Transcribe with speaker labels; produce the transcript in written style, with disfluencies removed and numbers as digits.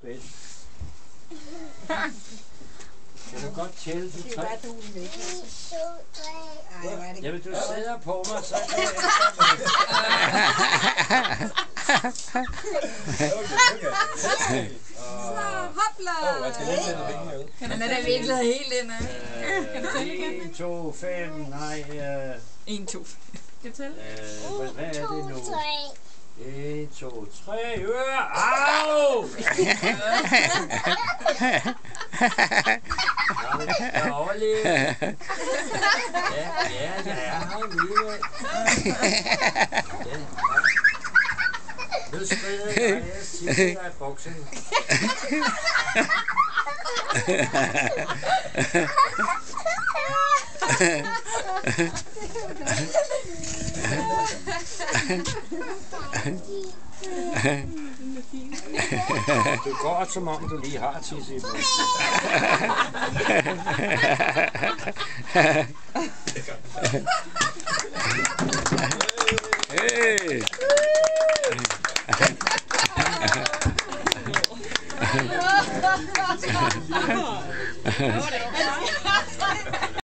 Speaker 1: Kan du godt tælle til 3? Jamen, du sidder på mig, så kan jeg ikke.
Speaker 2: Hopla! Han er da virkelig helt inde. Kan du tælle igen?
Speaker 1: 1, 2, 5, nej.
Speaker 2: 1, 2. Kan du tælle?
Speaker 1: Hvad er det nu? 1, 2, 3, au! Jeg overlever. Ja, jeg er her alligevel. Nu skrider jeg til dig i buksen. Du går som om du lige har tisset i buksen.
Speaker 3: Hey!
Speaker 2: Nå, det var